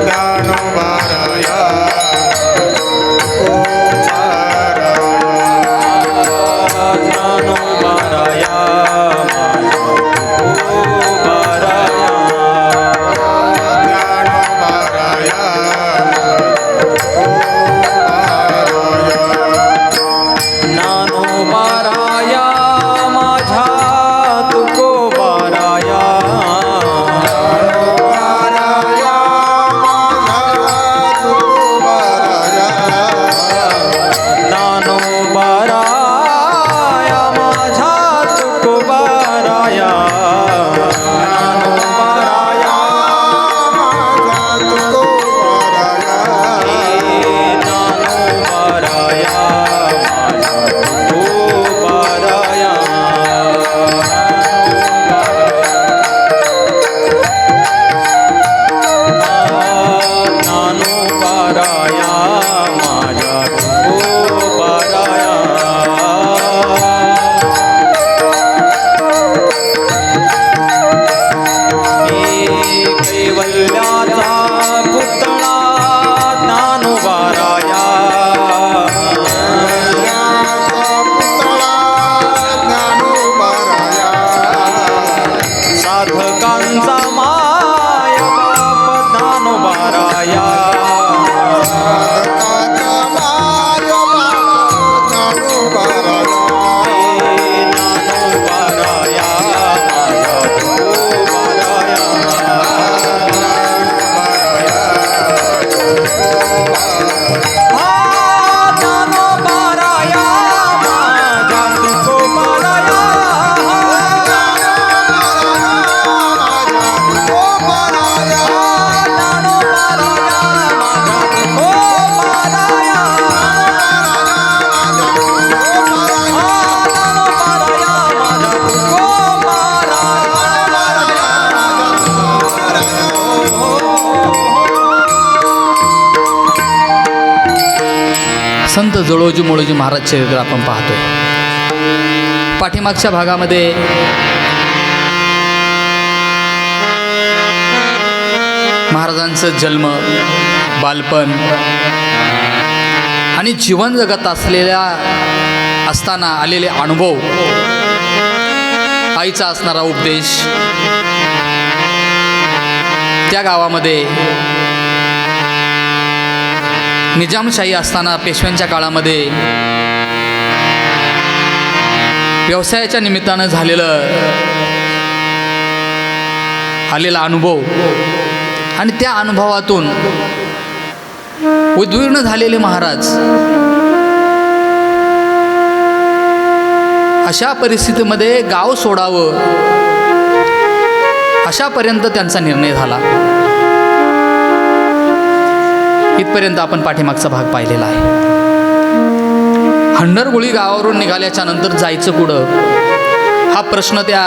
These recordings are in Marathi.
ज्ञानोबाराया ज्ञानोबाराया ज्ञानोबाराया साधकांचा माय बाप ज्ञानोबाराया संत जळोजी मोळोजी महाराज चरित्र आपण पाहतोय. पाठीमागच्या भागामध्ये महाराजांचं जन्म, बालपण आणि जीवन जगत असताना आलेले अनुभव, आईचा असणारा उपदेश, त्या गावामध्ये निजामशाही असताना पेशव्यांच्या काळामध्ये व्यवसायाच्या निमित्तानं आलेला अनुभव आणि त्या अनुभवातून उद्विग्न झालेले महाराज अशा परिस्थितीमध्ये गाव सोडावं अशापर्यंत त्यांचा निर्णय झाला. इथपर्यंत आपण पाठीमागचा भाग पाहिलेला आहे. हंडरगुळी गावावरून निघाल्याच्या नंतर जायचं कुठं हा प्रश्न त्या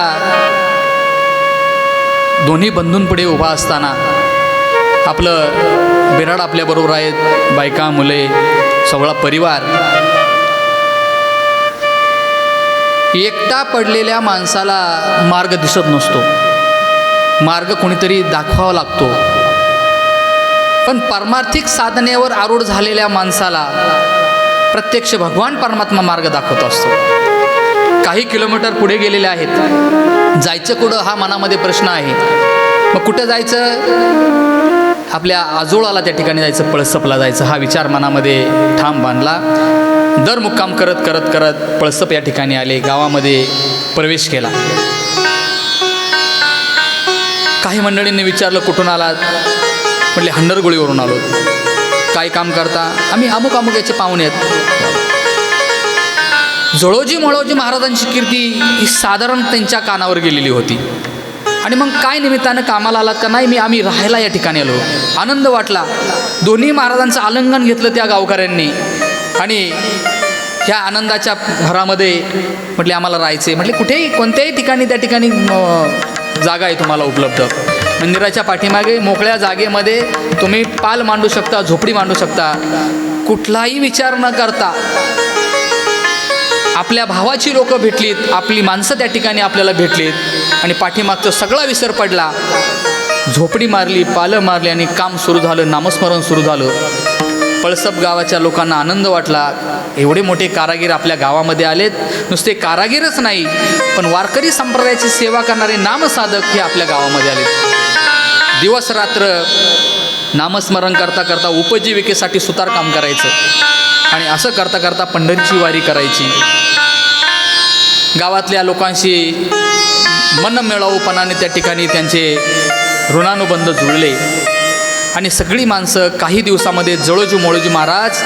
दोन्ही बंधूंपुढे उभा असताना आपलं बिराड आपल्याबरोबर आहेत, बायका मुले सगळा परिवार. एकटा पडलेल्या माणसाला मार्ग दिसत नसतो, मार्ग कोणीतरी दाखवावा लागतो. पण परमार्थिक साधनेवर आरूढ झालेल्या माणसाला प्रत्यक्ष भगवान परमात्मा मार्ग दाखवत असतो. काही किलोमीटर पुढे गेलेले आहेत, जायचं कुठं हा मनामध्ये प्रश्न आहे. मग कुठं जायचं? आपल्या आजोळाला त्या ठिकाणी जायचं, पळसपला जायचं हा विचार मनामध्ये ठाम बांधला. दर मुक्काम करत करत करत पळसप या ठिकाणी आले, गावामध्ये प्रवेश केला. काही मंडळींनी विचारलं कुठून आलात? म्हटले हंडरगुळीवरून आलो. काय काम करता? आम्ही अमुक अमुक याचे पाहुणे आहेत. जळोजी मोळोजी महाराजांची कीर्ती ही साधारण त्यांच्या कानावर गेलेली होती. आणि मग काय निमित्तानं कामाला आलात का? नाही, आम्ही राहायला या ठिकाणी आलो. आनंद वाटला. दोन्ही महाराजांचं आलिंगन घेतलं त्या गावकऱ्यांनी आणि ह्या आनंदाच्या भरामध्ये म्हटले आम्हाला राहायचे. म्हटले कुठेही कोणत्याही ठिकाणी त्या ठिकाणी जागा आहे तुम्हाला उपलब्ध. मंदिराच्या पाठीमागे मोकळ्या जागेमध्ये तुम्ही पाल मांडू शकता, झोपडी मांडू शकता. कुठलाही विचार न करता आपल्या भावाची लोकं भेटलीत, आपली माणसं त्या ठिकाणी आपल्याला भेटलीत आणि पाठीमागचा सगळा विसर पडला झोपडी मारली, पालं मारली आणि काम सुरू झालं, नामस्मरण सुरू झालं. पळसप गावाच्या लोकांना आनंद वाटला. एवढे मोठे कारागीर आपल्या गावामध्ये आलेत. नुसते कारागीरच नाही, पण वारकरी संप्रदायाची सेवा करणारे नामसाधक हे आपल्या गावामध्ये आलेत. दिवस रात्र नामस्मरण करता करता उपजीविकेसाठी सुतार काम करायचं आणि असं करता करता पंढरीची वारी करायची. गावातल्या लोकांशी मनमिळाऊपणाने त्या ठिकाणी त्यांचे ऋणानुबंध जुळले आणि सगळी माणसं काही दिवसामध्ये जळोजी मोळोजी महाराज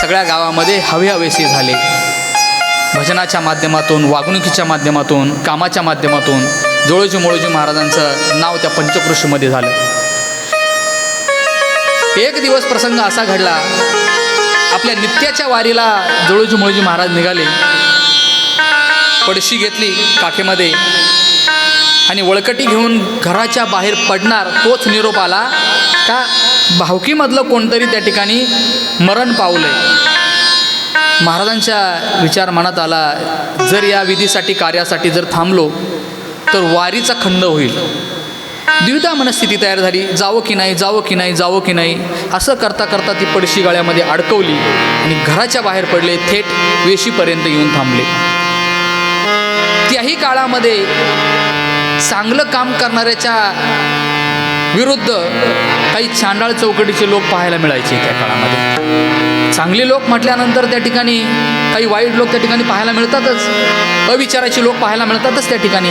सगळ्या गावामध्ये हवेहवेशी झाले. भजनाच्या माध्यमातून, वागणुकीच्या माध्यमातून, कामाच्या माध्यमातून जळोजी मोळोजी महाराजांचं नाव त्या पंचक्रोशीमध्ये झालं. एक दिवस प्रसंग असा घडला, आपल्या नित्याच्या वारीला जळोजी मोळोजी महाराज निघाले. पडशी घेतली काखेमध्ये आणि वळकटी घेऊन घराच्या बाहेर पडणार तोच निरोप आला का भावकीमधलं कोणतरी त्या ठिकाणी मरण पावलंय. महाराजांच्या विचार मनात आला, जर या विधीसाठी कार्यासाठी जर थांबलो तर वारीचा खंड होईल. द्विधा मनस्थिती तयार झाली, जावं की नाही, जावं की नाही, जावं की नाही. असं करता करता ती पडशी गाळ्यामध्ये अडकवली आणि घराच्या बाहेर पडले, थेट वेशीपर्यंत येऊन थांबले. त्याही काळामध्ये चांगलं काम करणाऱ्याच्या विरुद्ध काही चांडाळ चौकटीचे लोक पाहायला मिळायचे. त्या काळामध्ये चांगले लोक म्हटल्यानंतर त्या ठिकाणी काही वाईट लोक त्या ठिकाणी पाहायला मिळतातच, अविचाराचे लोक पाहायला मिळतातच. त्या ठिकाणी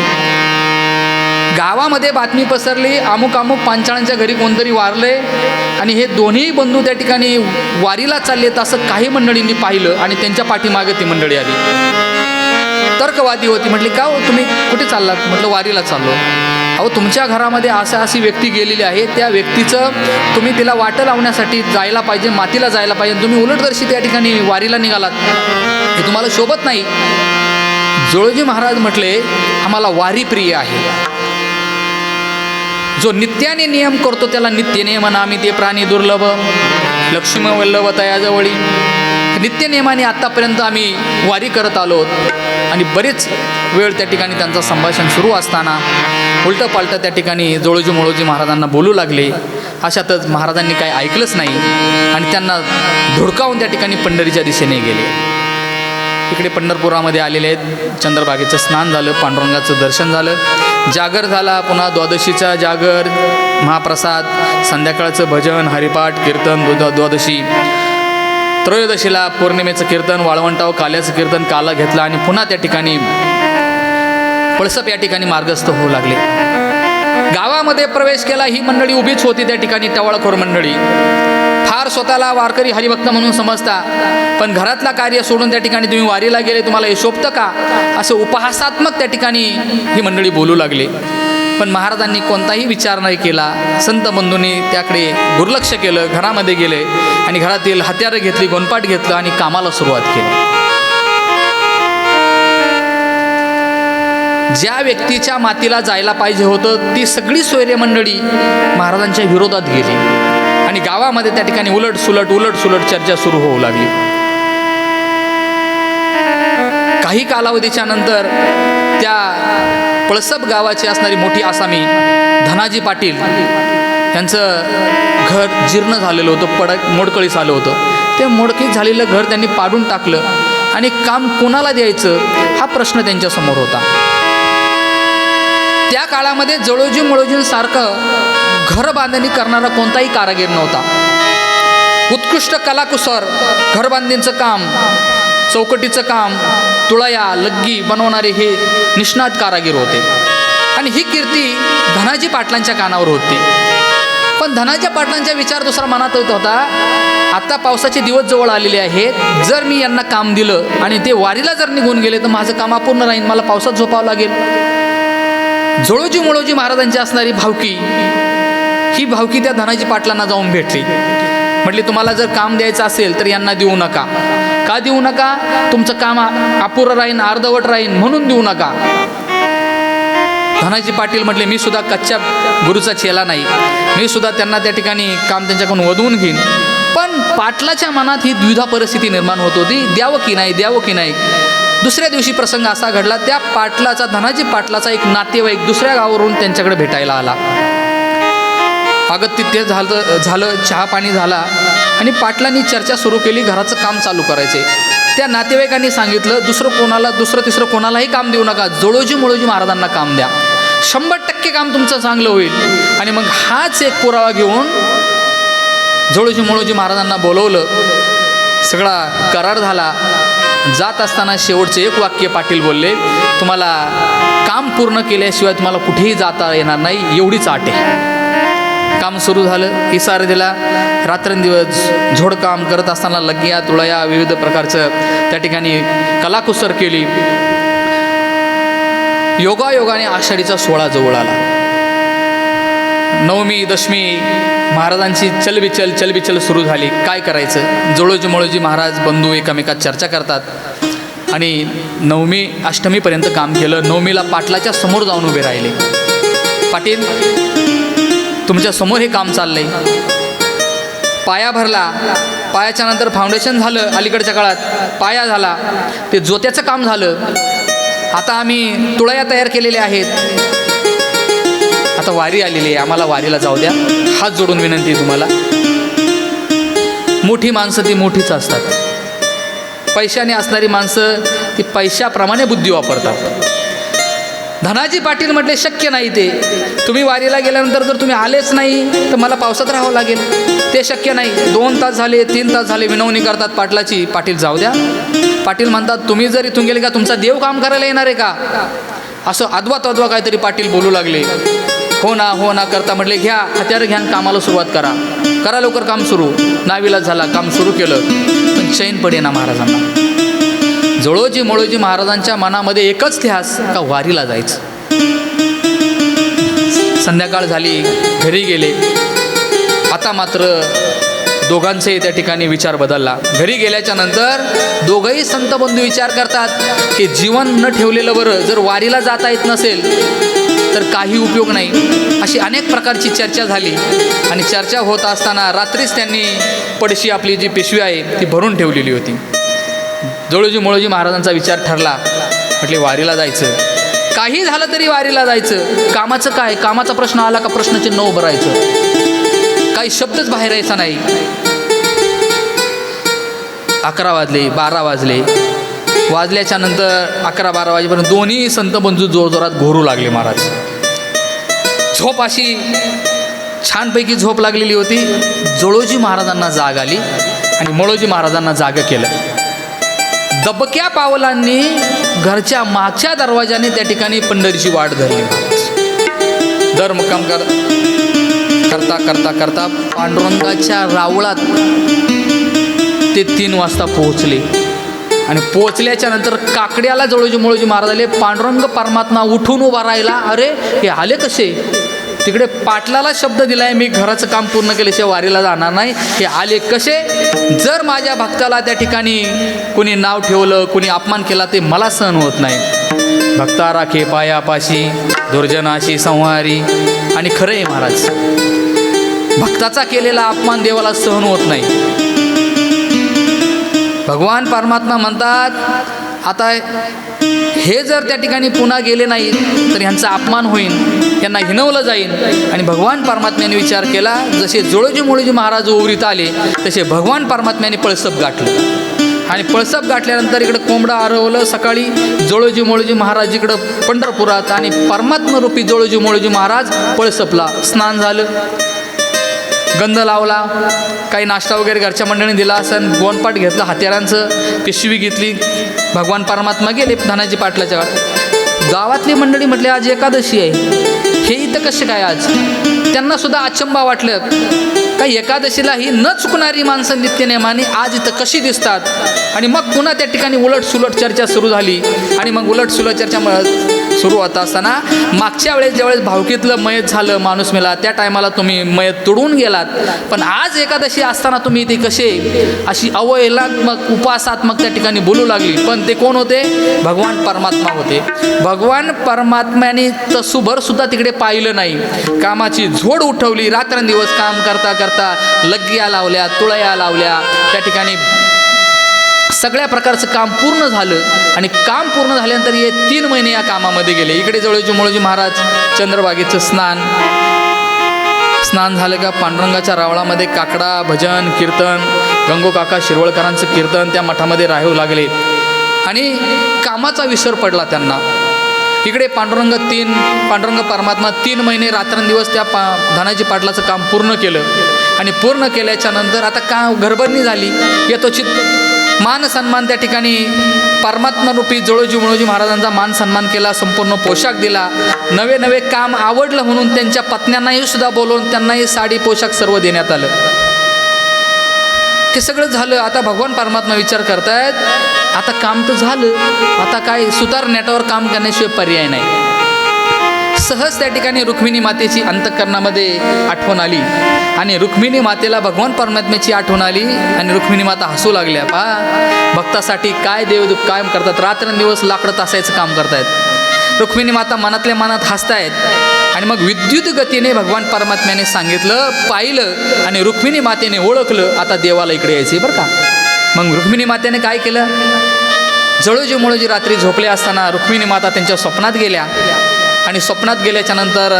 गावामध्ये बातमी पसरली, अमुक अमुक पांचाळांच्या घरी कोणतरी वारले आणि हे दोन्ही बंधू त्या ठिकाणी वारीला चाललेत असं काही मंडळींनी पाहिलं आणि त्यांच्या पाठीमागे ती मंडळी आली. तर्कवादी होती. म्हटली, का हो तुम्ही कुठे चाललात? म्हटलं, वारीला चाललो. अहो, तुमच्या घरामध्ये अशी व्यक्ती गेलेली आहे, त्या व्यक्तीचं तुम्ही तिला वाटं लावण्यासाठी जायला पाहिजे, मातीला जायला पाहिजे, तुम्ही उलटदर्शी त्या ठिकाणी वारीला निघालात, हे तुम्हाला शोभत नाही. जळोजी महाराज म्हटले, आम्हाला वारी प्रिय आहे. जो नित्याने नियम करतो त्याला नित्य नियमन आम्ही ते प्राणी दुर्लभ लक्ष्मी वल्लभ तयाजवळी. नित्यनियमाने आत्तापर्यंत आम्ही वारी करत आलो आणि बरेच वेळ त्या ठिकाणी त्यांचं संभाषण सुरू असताना उलटं पालटं त्या ठिकाणी जळोजी मोळोजी महाराजांना बोलू लागले. अशातच महाराजांनी काही ऐकलंच नाही आणि त्यांना धुडकावून त्या ठिकाणी पंढरीच्या दिशेने गेले. इकडे पंढरपुरामध्ये आलेले आहेत. चंद्रभागेचं स्नान झालं, पांडुरंगाचं दर्शन झालं, जागर झाला, पुन्हा द्वादशीचा जागर, महाप्रसाद, संध्याकाळचं भजन, हरिपाठ, कीर्तन, द्वादशी, त्रयोदशीला पौर्णिमेचं कीर्तन, वाळवंटाव काल्याचं कीर्तन काला घेतला आणि पुन्हा त्या ठिकाणी पळसप या ठिकाणी मार्गस्थ होऊ लागले. गावामध्ये प्रवेश केला. ही मंडळी उभीच होती त्या ठिकाणी, टवाळखोर मंडळी. फार स्वतःला वारकरी हरिभक्त म्हणून समजता, पण घरातला कार्य सोडून त्या ठिकाणी तुम्ही वारीला गेले, तुम्हाला हे शोभतं का? असं उपहासात्मक त्या ठिकाणी ही मंडळी बोलू लागली. पण महाराजांनी कोणताही विचार नाही केला. संत बंधूंनी त्याकडे दुर्लक्ष केलं. घरामध्ये गेले आणि घरातील हत्यारं घेतली, गोनपाट घेतलं आणि कामाला सुरुवात केली. ज्या व्यक्तीच्या मातीला जायला पाहिजे होतं ती सगळी सोयरे मंडळी महाराजांच्या विरोधात गेली आणि गावामध्ये त्या ठिकाणी उलट सुलट चर्चा सुरू होऊ लागली. काही कालावधीच्या नंतर त्या पळसप गावाची असणारी मोठी आसामी धनाजी पाटील त्यांचं घर जीर्ण झालेलं होतं, मोडकळीस आलं होतं. ते मोडकीत झालेलं घर त्यांनी पाडून टाकलं आणि काम कोणाला द्यायचं हा प्रश्न त्यांच्यासमोर होता. त्या काळामध्ये जळोजी मोळोजींसारखं घर बांधणी करणारा कोणताही कारागीर नव्हता. उत्कृष्ट कलाकुसर घरबांधणीचं काम, चौकटीचं काम, तुळया लग्गी बनवणारे हे निष्णात कारागीर होते आणि ही कीर्ती धनाजी पाटलांच्या कानावर होती. पण धनाजी पाटलांचा विचार दुसरा मनात होत होता, आता पावसाचे दिवस जवळ आलेले आहेत, जर मी यांना काम दिलं आणि ते वारीला जर निघून गेले तर माझं काम अपूर्ण राहील, मला पावसात झोपावं लागेल. जळोजी मोळोजी महाराजांची असणारी भावकी, ही भावकी त्या धनाजी पाटलांना जाऊन भेटली. म्हटली, तुम्हाला जर काम द्यायचं असेल तर यांना देऊ नका. का देऊ नका? तुमचं काम अपुरं राहीन, अर्धवट राहीन म्हणून देऊ नका. धनाजी पाटील म्हटले, मी सुद्धा कच्च्या गुरुचा चेला नाही, मी सुद्धा त्यांना त्या ठिकाणी काम त्यांच्याकडून वधवून घेईन. पण पाटलाच्या मनात ही द्विधा परिस्थिती निर्माण होत होती, द्यावं की नाही, द्यावं की नाही. दुसऱ्या दिवशी प्रसंग असा घडला, त्या पाटलाचा, धनाजी पाटलाचा एक नातेवाईक दुसऱ्या गावावरून त्यांच्याकडे भेटायला आला अगतिथ्य झालं चहा पाणी झाला आणि पाटलांनी चर्चा सुरू केली, घराचं काम चालू करायचे. त्या नातेवाईकांनी सांगितलं दुसरं तिसरं कोणालाही काम देऊ नका, जोळोजी मोळोजी महाराजांना काम द्या, 100% काम तुमचं चांगलं होईल. आणि मग हाच एक पुरावा घेऊन जोळोजी मोळोजी महाराजांना बोलवलं. सगळा करार झाला. जात असताना शेवटचे एक वाक्य पाटील बोलले, तुम्हाला काम पूर्ण केल्याशिवाय तुम्हाला कुठेही जाता येणार नाही, एवढीच अट आहे. काम सुरू झालं, इसार दिला. रात्रंदिवस झोडकाम करत असताना लग्या तुळया विविध प्रकारचं त्या ठिकाणी कलाकुसर केली. योगायोगाने आषाढीचा 16 जवळ आला. नवमी दशमी महाराजांची चलबिचल सुरू झाली. काय करायचं? जोळोजी मोळोजी महाराज बंधू एकमेकात चर्चा करतात आणि नवमी अष्टमीपर्यंत काम केलं. नवमीला पाटलाच्या समोर जाऊन उभे राहिले. पाटील, तुमच्या समोर हे काम चाललंय. पाया भरला. पायाच्या नंतर फाउंडेशन झालं. अलीकडच्या काळात पाया झाला. ते जोत्याचं काम झालं. आता आम्ही तुळया तयार केलेल्या आहेत. आता वारी आलेली आहे, आम्हाला वारीला जाऊ द्या. हात जोडून विनंती आहे तुम्हाला. मोठी माणसं ती मोठीच असतात. पैशाने असणारी माणसं ती पैशाप्रमाणे बुद्धी वापरतात. धनाजी पाटील म्हटले शक्य नाही ते. तुम्ही वारीला गेल्यानंतर जर तुम्ही आलेच नाही तर मला पावसात राहावं लागेल. ते शक्य नाही. 2 तास झाले, 3 तास झाले, विनवणी करतात पाटलाची. पाटील जाऊ द्या. पाटील म्हणतात तुम्ही जर इथून गेले का तुमचा देव काम करायला येणार आहे का? असं अद्वा काहीतरी पाटील बोलू लागले. हो ना करता म्हटले घ्या हत्यार घ्या, कामाला सुरुवात करा लवकर काम सुरू. नावीलाज झाला, काम सुरू केलं. पण चैन पडेना महाराजांना. जोळोजी मोळोजी महाराजांच्या मनामध्ये एकच ध्यास का वारीला जायचं. संध्याकाळ झाली, घरी गेले. आता मात्र दोघांचाही त्या ठिकाणी विचार बदलला. घरी गेल्याच्या नंतर दोघंही संत बंधू विचार करतात की जीवन न ठेवलेलं बरं. जर वारीला जाता येत नसेल तर काही उपयोग नाही. अशी अनेक प्रकारची चर्चा झाली आणि चर्चा होत असताना रात्रीच त्यांनी पडशी आपली जी पिशवी आहे ती भरून ठेवलेली होती. जोळोजी मोळोजी महाराजांचा विचार ठरला. म्हटले वारीला जायचं, काही झालं तरी वारीला जायचं. कामाचं काय? कामाचा प्रश्न आला का प्रश्नचिन्ह उभं राहायचं, काही शब्दच बाहेर यायचा नाही. 11 वाजले, 12 वाजले. वाजल्याच्या नंतर 11-12 वाजेपर्यंत दोन्ही संत बंधू जोरजोरात घोरू लागले. महाराज झोप अशी छानपैकी झोप लागलेली होती. जोळोजी महाराजांना जाग आली आणि मोळोजी महाराजांना जाग केलं. दबक्या पावलांनी घरच्या मागच्या दरवाजाने त्या ठिकाणी पंढरीची वाट धरली. दर मुक्काम करता पांडुरंगाच्या रावळात ते 3 वाजता पोहोचले. आणि पोहोचल्याच्या नंतर काकड्याला जोळोजी मोळोजी महाराज आले. पांडुरंग परमात्मा उठून उभा राहिला. अरे हे आले कसे? तिकडे पाटलाला शब्द दिलाय मी घराचं काम पूर्ण केल्याशिवाय वारीला जाणार नाही, हे आले कसे? जर माझ्या भक्ताला त्या ठिकाणी कुणी नाव ठेवलं, कुणी अपमान केला ते मला सहन होत नाही. भक्ता राखे पायापाशी, दुर्जनाशी संहारी. आणि खरं आहे महाराज, भक्ताचा केलेला अपमान देवाला सहन होत नाही. भगवान परमात्मा म्हणतात आता हे जर त्या ठिकाणी पुन्हा गेले नाही तर ह्यांचा अपमान होईल, त्यांना हिणवलं जाईल. आणि भगवान परमात्म्याने विचार केला, जसे जोळोजी मोळोजी महाराज ओवरीत आले तसे भगवान परमात्म्याने पळसप गाठलं. आणि पळसप गाठल्यानंतर इकडं कोंबडं आरवलं. सकाळी जोळोजी मोळोजी महाराज इकडं पंढरपुरात आणि परमात्मरूपी जोळोजी मोळोजी महाराज पळसपला. स्नान झालं, गंध लावला, काही नाश्ता वगैरे घरच्या मंडळीने दिला असं, गोनपाट घेतलं, हत्यारांचं पिशवी घेतली. भगवान परमात्मा गेले धनाजी पाटलाच्या गावातली मंडळी म्हटले आज एकादशी आहे, हे इथं कसे काय आज? त्यांना सुद्धा अचंबा वाटलं, काही एकादशीला ही न चुकणारी माणसं नित्यनेमाने आज इथं कशी दिसतात? आणि मग पुन्हा त्या ठिकाणी उलटसुलट चर्चा सुरू झाली. आणि मग उलटसुलट चर्चा सुरू होत असताना मागच्या वेळेस ज्यावेळेस भावकीतलं मयत झालं, माणूस मेला, त्या टायमाला तुम्ही मयत तुडून गेलात, पण आज एकादशी असताना तुम्ही ते कसे? अशी अवहेलात्मक उपासात्मक त्या ठिकाणी बोलू लागली. पण ते कोण होते? भगवान परमात्मा होते. भगवान परमात्म्याने तसूभर सुद्धा तिकडे पाहिलं नाही. कामाची झोड उठवली. रात्रंदिवस काम करता करता लग्ग्या लावल्या, तुळया लावल्या, त्या ठिकाणी सगळ्या प्रकारचं काम पूर्ण झालं. आणि काम पूर्ण झाल्यानंतर हे 3 महिने या कामामध्ये गेले. इकडे जोळोजी मोळोजी महाराज चंद्रभागेचं स्नान, स्नान झालं का पांडुरंगाच्या रावळामध्ये काकडा भजन कीर्तन गंगोकाका शिरवळकरांचं कीर्तन त्या मठामध्ये राहू लागले आणि कामाचा विसर पडला त्यांना. इकडे पांडुरंग परमात्मा 3 महिने रात्रंदिवस त्या धनाजी पाटलाचं काम पूर्ण केलं आणि पूर्ण केल्याच्या नंतर आता का घरभरणी झाली. यथोचित मान सन्मान त्या ठिकाणी परमात्मारूपी जवळजी मुळोजी महाराजांचा मान सन्मान केला, संपूर्ण पोशाख दिला, नवे नवे काम आवडलं म्हणून त्यांच्या पत्न्यांनाही सुद्धा बोलवून त्यांनाही साडी पोशाख सर्व देण्यात आलं. ते सगळं झालं. आता भगवान परमात्मा विचार करतायत आता काम तर झालं, आता काय सुतार नेटावर काम करण्याशिवाय पर्याय नाही. सहज त्या ठिकाणी रुक्मिणी मातेची अंतःकरणामध्ये आठवण आली आणि रुक्मिणी मातेला भगवान परमात्म्याची आठवण आली आणि रुक्मिणी माता हसू लागल्या. भक्तासाठी काय देव काय करतात, रात्रंदिवस लाकडं तासायचं काम करतायत. रुक्मिणी माता मनातल्या मनात हसतायत आणि मग विद्युत गतीने भगवान परमात्म्याने सांगितलं, पाहिलं आणि रुक्मिणी मातेने ओळखलं आता देवाला इकडे यायचे बरं का. मग रुक्मिणी मातेने काय केलं, जळोजी मुळोजी रात्री झोपले असताना रुक्मिणी माता त्यांच्या स्वप्नात गेल्या आणि स्वप्नात गेल्याच्या नंतर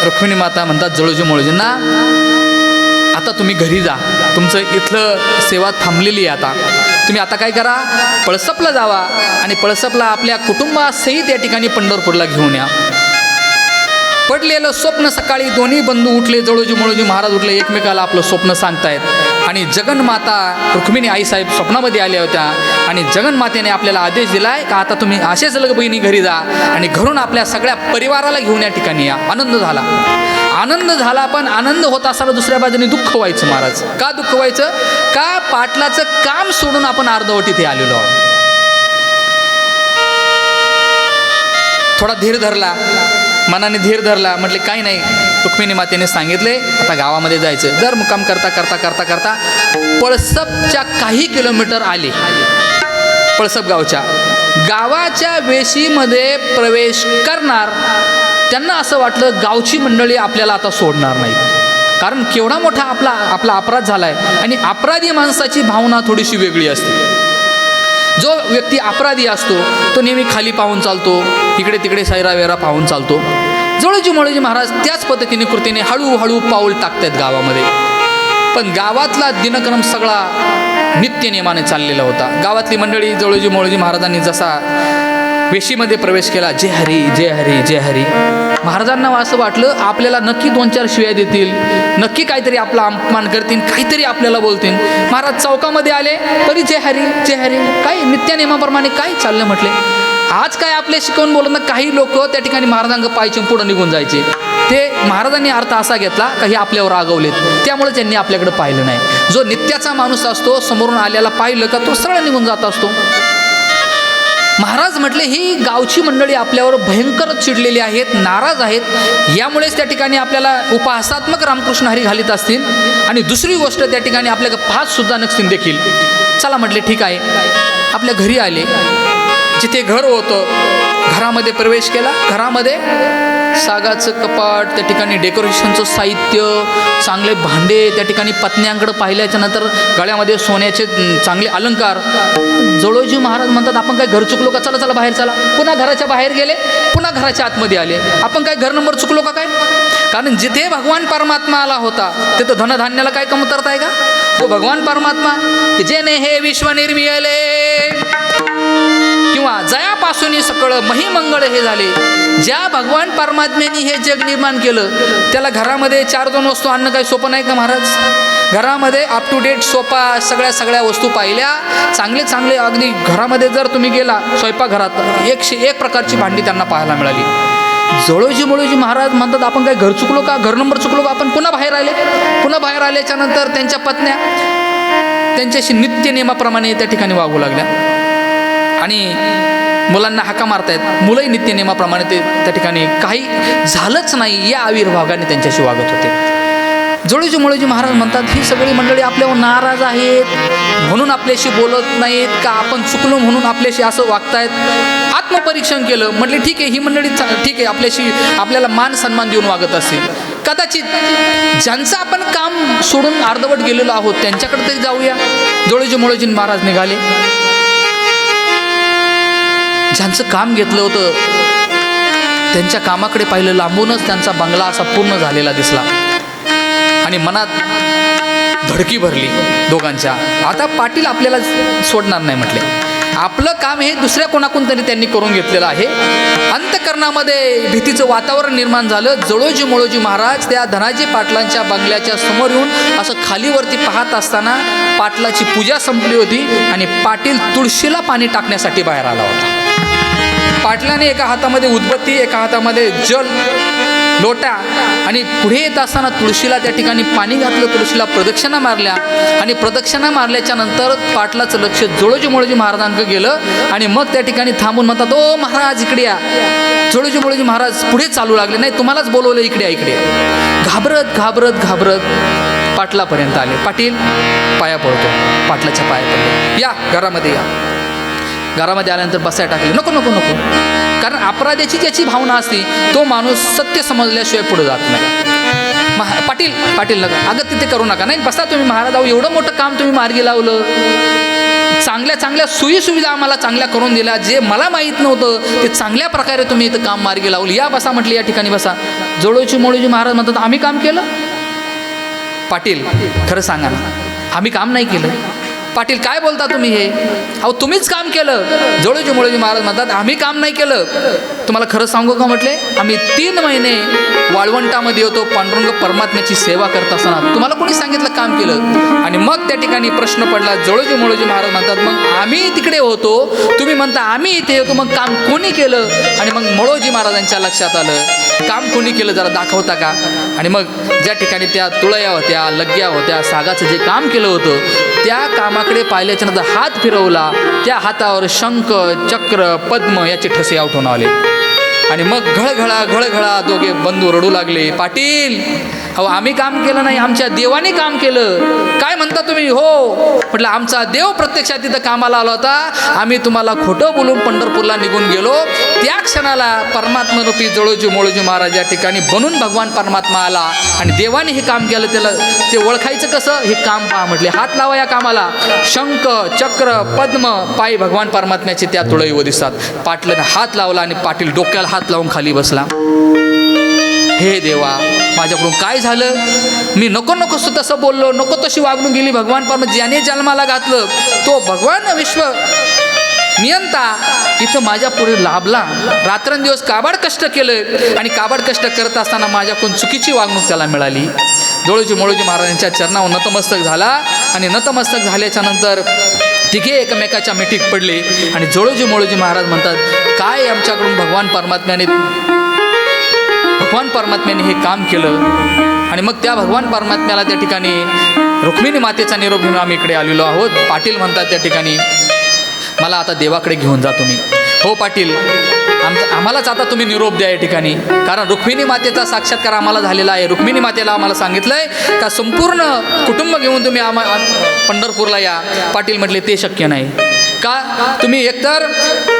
रुक्मिणी माता म्हणतात जळोजी मुळोजींना, आता तुम्ही घरी जा, तुमचं इथलं सेवा थांबलेली आहे, आता तुम्ही आता काय करा, पळसपला जावा आणि पळसपला आपल्या कुटुंबासहित या ठिकाणी पंढरपूरला घेऊन या. पडलेलं स्वप्न सकाळी दोन्ही बंधू उठले, जळोजी मुळोजी महाराज उठले, एकमेकाला आपलं स्वप्न सांगतायत आणि जगन्माता रुक्मिणी आईसाहेब स्वप्नामध्ये आल्या होत्या आणि जगन्मातेने आपल्याला आदेश दिला आहे का आता तुम्ही असेच बहिणी घरी जा आणि घरून आपल्या सगळ्या परिवाराला घेऊन या ठिकाणी या. आनंद झाला, आनंद झाला, पण आनंद होत असताना दुसऱ्या बाजूने दुःख व्हायचं. महाराज का दुःख व्हायचं, का पाटलाचं काम सोडून आपण अर्धवटीत आलेलो आहोत. थोडा धीर धरला, मनाने धीर धरला, म्हटले काही नाही, रुक्मिणी मातेने सांगितले आता गावामध्ये जायचं. दर मुक्काम करता करता करता करता पळसपच्या काही किलोमीटर आले. पळसप गावाच्या वेशीमध्ये प्रवेश करणार, त्यांना असं वाटलं गावची मंडळी आपल्याला आता सोडणार नाही, कारण केवढा मोठा आपला अपराध झाला आहे आणि अपराधी माणसाची भावना थोडीशी वेगळी असते. जो व्यक्ती अपराधी असतो तो नेहमी खाली पाहून चालतो, इकडे तिकडे सैरा वेरा पाहून चालतो. जळोजी मुळोजी महाराज त्याच पद्धतीने कृतीने हळूहळू पाऊल टाकतात गावामध्ये. पण गावातला दिनक्रम सगळा नित्यनेमाने चाललेला होता. गावातली मंडळी जळोजी मुळोजी महाराजांनी जसा वेशीमध्ये प्रवेश केला, जय हरी जय हरी जय हरी, महाराजांना असं वाटलं आपल्याला नक्की 2-4 शिव्या देतील, नक्की काहीतरी आपला अपमान करतील, काहीतरी आपल्याला बोलतील. महाराज चौकामध्ये आले तरी जय हरी जय हरी, काय नित्यनेमाप्रमाणे काय चाललं. म्हटले आज काय आपले शिकवून बोलत ना, काही लोक त्या ठिकाणी महाराजांग पायचे पुढं निघून जायचे. ते महाराजांनी अर्थ असा घेतला का हे आपल्यावर रागवलेत, त्यामुळे त्यांनी आपल्याकडे पाहिलं नाही. जो नित्याचा माणूस असतो समोरून आल्याला पाहिलं का तो सरळ निघून जात असतो. महाराज म्हटले ही गावची मंडळी आपल्यावर भयंकर चिडलेली आहेत, नाराज आहेत, यामुळेच त्या ठिकाणी आपल्याला उपहासात्मक रामकृष्ण हरी घालीत असतील आणि दुसरी गोष्ट त्या ठिकाणी आपल्याला फाससुद्धा नसतील देखील. चला म्हटले ठीक आहे. आपल्या घरी आले, जिथे घर होतं घरामध्ये प्रवेश केला. घरामध्ये सागाचं कपाट, त्या ठिकाणी डेकोरेशनचं साहित्य, चांगले भांडे, त्या ठिकाणी पत्न्यांकडे पाहिल्याच्या नंतर गळ्यामध्ये सोन्याचे चांगले अलंकार. जळोजी महाराज म्हणतात आपण काय घर चुकलो का, चला चला बाहेर चला. पुन्हा घराच्या बाहेर गेले, पुन्हा घराच्या आतमध्ये आले. आपण काय घर नंबर चुकलो का काय, कारण जिथे भगवान परमात्मा आला होता तिथं धनधान्याला काय कमतरता आहे का. तो भगवान परमात्मा जेने हे विश्व निर्मिले किंवा जयापासून सकळ महिमंगळ हे झाले, ज्या भगवान परमात्म्याने हे जग निर्माण केलं त्याला घरामध्ये 4-2 वस्तू आणणं काही सोपं नाही का महाराज. घरामध्ये अप टू डेट सोफा, सगळ्या वस्तू पाहिल्या, चांगले अगदी घरामध्ये जर तुम्ही गेला स्वयंपाकघरात 101 प्रकारची भांडी त्यांना पाहायला मिळाली. जळोजी मुळोजी महाराज म्हणतात आपण काय घर चुकलो का, घर नंबर चुकलो का. आपण पुन्हा बाहेर आले. पुन्हा बाहेर आल्याच्या नंतर त्यांच्या पत्न्या त्यांच्याशी नित्यनेमाप्रमाणे त्या ठिकाणी वागू लागल्या आणि मुलांना हाका मारतायत. मुलंही नित्यनेमाप्रमाणे ते त्या ठिकाणी काही झालंच नाही या आविर्भावाने त्यांच्याशी वागत होते. जळोजी मुळोजी महाराज म्हणतात ही सगळी मंडळी आपल्यावर नाराज आहेत म्हणून आपल्याशी बोलत नाहीत का, आपण चुकलो म्हणून आपल्याशी असं वागतायत. आत्मपरीक्षण केलं, म्हटले ठीक आहे ही मंडळी ठीक आहे आपल्याशी आपल्याला मान सन्मान देऊन वागत असेल. कदाचित ज्यांचं आपण काम सोडून अर्धवट गेलेलो आहोत त्यांच्याकडे तरी जाऊया. जळोजी मुळोजी महाराज निघाले. ज्यांचं काम घेतलं होतं त्यांच्या कामाकडे पाहिलं, लांबूनच त्यांचा बंगला असा पूर्ण झालेला दिसला. आणि मनात धडकी भरली दोघांच्या. आता पाटील आपल्याला सोडणार नाही म्हटले. आपलं काम हे दुसऱ्या कोणाकडून तरी त्यांनी करून घेतलेलं आहे. अंतःकरणामध्ये भीतीचं वातावरण निर्माण झालं. जळोजी मोळोजी महाराज त्या धनाजी पाटलांच्या बंगल्याच्या समोर येऊन असं खालीवरती पाहत असताना पाटलाची पूजा संपली होती आणि पाटील तुळशीला पाणी टाकण्यासाठी बाहेर आला होता. पाटलाने एका हातामध्ये उदबत्ती, एका हातामध्ये जल लोटा आणि पुढे येत असताना तुळशीला त्या ठिकाणी पाणी घातलं, तुळशीला प्रदक्षिणा मारल्या आणि प्रदक्षिणा मारल्याच्या नंतर पाटलाचं लक्ष जळोजी मोळोजी महाराजांकडे गेलं आणि मग त्या ठिकाणी थांबून म्हणतात, ओ महाराज इकडे या. जळोजी मोळोजी महाराज पुढे चालू लागले, नाही तुम्हालाच बोलवलं, इकडे या, इकडे या. घाबरत घाबरत घाबरत पाटलापर्यंत आले. पाटील पाया पडतो, पाटलाच्या पाया पडले. या घरामध्ये या. घरामध्ये आल्यानंतर बसायला टाकले. नको नको नको, कारण अपराध्याची ज्याची भावना असते तो माणूस सत्य समजल्याशिवाय पुढे जात नाही. पाटील पाटील नका, अगं तिथे करू नका, नाही बसा तुम्ही महाराज. अहो एवढं मोठं काम तुम्ही मार्गी लावलं, चांगल्या चांगल्या सोयीसुविधा आम्हाला चांगल्या करून दिल्या, जे मला माहीत नव्हतं ते चांगल्या प्रकारे तुम्ही इथं काम मार्गी लावलं. या बसा म्हटले, या ठिकाणी बसा. जळोजी मोळोजी महाराज म्हणतात, आम्ही काम केलं? पाटील खरं सांगा ना, आम्ही काम नाही केलं. पाटील काय बोलता तुम्ही हे? अहो तुम्हीच काम केलं. जळोजी मोळोजी महाराज म्हणतात, आम्ही काम नाही केलं. तुम्हाला खरं सांगू का म्हटले, आम्ही 3 महिने वाळवंटामध्ये होतो पांडुरंग परमात्म्याची सेवा करत असताना. तुम्हाला कोणी सांगितलं काम केलं? आणि मग त्या ठिकाणी प्रश्न पडला. जळोजी मोळोजी महाराज म्हणतात, मग आम्ही तिकडे होतो, तुम्ही म्हणता आम्ही इथे होतो, मग काम कोणी केलं? आणि मग मोळोजी महाराजांच्या लक्षात आलं, काम कोणी केलं जरा दाखवता का? आणि मग ज्या ठिकाणी त्या तुळया होत्या, लग्ग्या होत्या, सागाचं जे काम केलं होतं त्या कामाकडे पाहिल्याच्या नंतर हात फिरवला. त्या हातावर शंख, चक्र, पद्म याचे ठसे आउटून आले आणि मग घळघळा घळघळा दोघे बंधू रडू लागले. पाटील अहो आम्ही काम केलं नाही, आमच्या देवाने काम केलं. काय म्हणता तुम्ही? हो म्हटलं, आमचा देव प्रत्यक्षात तिथं कामाला आला होता. आम्ही तुम्हाला खोटं बोलून पंढरपूरला निघून गेलो. त्या क्षणाला परमात्मरूपी जळोजी मोळोजी महाराज या ठिकाणी बनून भगवान परमात्मा आला आणि देवाने हे काम केलं. त्याला ते ओळखायचं कसं? हे काम पहा म्हटले, हात लावा या कामाला. शंख, चक्र, पद्म पायी भगवान परमात्म्याचे त्या तुळईवर दिसतात. पाटलाने हात लावला आणि पाटील डोक्याला हात लावून खाली बसला. हे देवा, माझ्याकडून काय झालं? मी नको नको तसं बोललो, नको तशी वागणूक गेली. भगवान परमात्मा ज्याने जन्माला घातलं तो भगवान विश्व नियंता इथं माझ्या पुढे लाभला. रात्रंदिवस काबाड कष्ट केलं आणि काबाड कष्ट करत असताना माझ्याकडून चुकीची वागणूक त्याला मिळाली. जळोजी मोळोजी महाराजांच्या चरणावर नतमस्तक झाला आणि नतमस्तक झाल्याच्या नंतर तिघे एकमेकाच्या मिठीत पडले आणि जळोजी मोळोजी महाराज म्हणतात, काय आमच्याकडून भगवान परमात्म्याने हे काम केलं. आणि मग त्या भगवान परमात्म्याला त्या ठिकाणी रुक्मिणी मातेचा निरोप घेऊन आम्ही इकडे आलेलो आहोत. पाटील म्हणतात त्या ठिकाणी, मला आता देवाकडे घेऊन जा तुम्ही. हो पाटील, आम्हालाच आता तुम्ही निरोप द्या या ठिकाणी, कारण रुक्मिणी मातेचा साक्षात्कार आम्हाला झालेला आहे. रुक्मिणी मातेला आम्हाला सांगितलंय का संपूर्ण कुटुंब घेऊन तुम्ही पंढरपूरला या. पाटील म्हटले, ते शक्य नाही. का? तुम्ही एकतर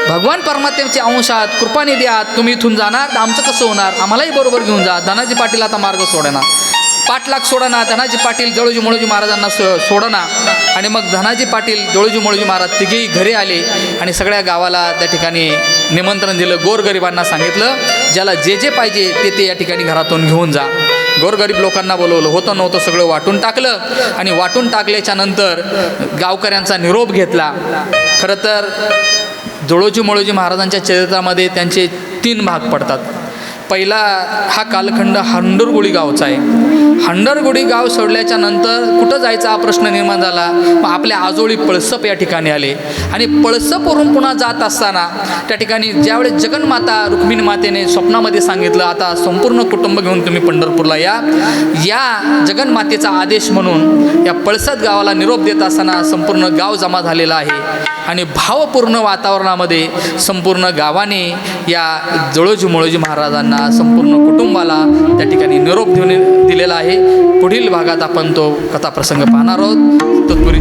भगवान परमात्म्याचे अंश आहात, कृपानिधी आहात, तुम्ही इथून जाणार, आमचं कसं होणार? आम्हालाही बरोबर घेऊन जा. धनाजी पाटील आता मार्ग सोडना, पाटलाग सोडना. धनाजी पाटील जळोजी मोळोजी महाराजांना सोडना. आणि मग धनाजी पाटील जळोजी मोळोजी महाराज तिघेही घरी आले आणि सगळ्या गावाला त्या ठिकाणी निमंत्रण दिलं. गोरगरिबांना सांगितलं, ज्याला जे जे पाहिजे ते या ठिकाणी घरातून घेऊन जा. गोरगरीब लोकांना बोलवलं, होतं नव्हतं सगळं वाटून टाकलं आणि वाटून टाकल्याच्या नंतर गावकऱ्यांचा निरोप घेतला. खरं तर जळोजी मोळोजी महाराजांच्या चरित्रामध्ये त्यांचे 3 भाग पडतात. पहिला हा कालखंड हंडरगुडी गावचा आहे. हंडरगुडी गाव सोडल्याच्या नंतर कुठं जायचा हा प्रश्न निर्माण झाला. मग आपल्या आजोळी पळसप या ठिकाणी आले आणि पळसपवरून पुन्हा जात असताना त्या ठिकाणी ज्यावेळेस जगन्माता रुक्मिणी मातेने स्वप्नामध्ये सांगितलं, आता संपूर्ण कुटुंब घेऊन तुम्ही पंढरपूरला या. या जगन्मातेचा आदेश म्हणून या पळसत गावाला निरोप देत असताना संपूर्ण गाव जमा झालेला आहे आणि भावपूर्ण वातावरणामध्ये संपूर्ण गावाने या जळोजी मोळोजी महाराजांना, संपूर्ण कुटुंबाला त्या ठिकाणी निरोप देऊन दिलेला आहे. पुढील भागात आपण तो कथाप्रसंग पाहणार आहोत. तत्पूर्वी